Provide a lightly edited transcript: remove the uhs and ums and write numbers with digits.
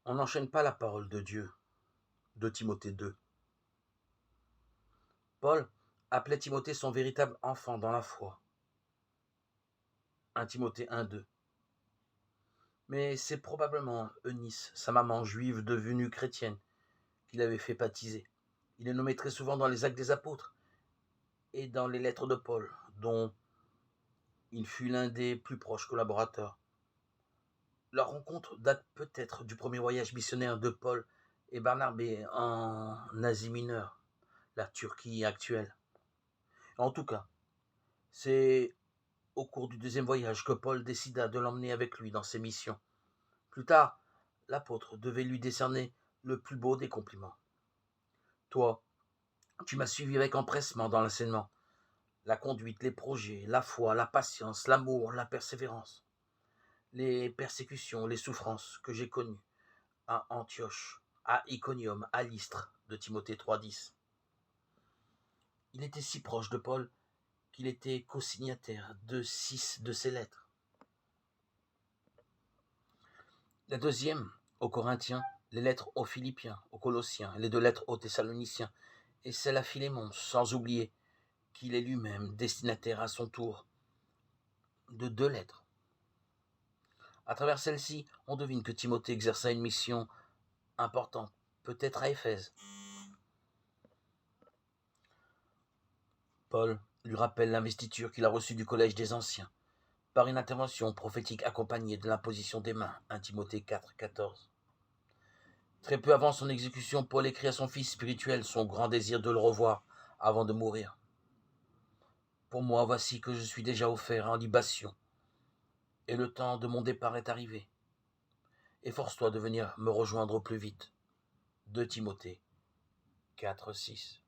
On n'enchaîne pas la parole de Dieu, de Timothée 2. Paul appelait Timothée son véritable enfant dans la foi. 1 Timothée 1,2. Mais c'est probablement Eunice, sa maman juive devenue chrétienne, qui l'avait fait baptiser. Il est nommé très souvent dans les Actes des Apôtres et dans les lettres de Paul, dont il fut l'un des plus proches collaborateurs. Leur rencontre date peut-être du premier voyage missionnaire de Paul et Barnabé en Asie mineure, la Turquie actuelle. En tout cas, c'est au cours du deuxième voyage que Paul décida de l'emmener avec lui dans ses missions. Plus tard, l'apôtre devait lui décerner le plus beau des compliments. Toi, tu m'as suivi avec empressement dans l'enseignement, la conduite, les projets, la foi, la patience, l'amour, la persévérance, les persécutions, les souffrances que j'ai connues à Antioche, à Iconium, à Lystre, de Timothée 3,10. Il était si proche de Paul qu'il était co-signataire de 6 de ses lettres. La deuxième, aux Corinthiens, les lettres aux Philippiens, aux Colossiens, les 2 lettres aux Thessaloniciens, et celle à Philémon, sans oublier qu'il est lui-même destinataire à son tour de 2 lettres. À travers celle-ci, on devine que Timothée exerça une mission importante, peut-être à Éphèse. Paul lui rappelle l'investiture qu'il a reçue du collège des anciens, par une intervention prophétique accompagnée de l'imposition des mains, 1 Timothée 4,14. Très peu avant son exécution, Paul écrit à son fils spirituel son grand désir de le revoir avant de mourir. Pour moi, voici que je suis déjà offert en libation, et le temps de mon départ est arrivé. Efforce-toi de venir me rejoindre au plus vite. 2 Timothée 4,6.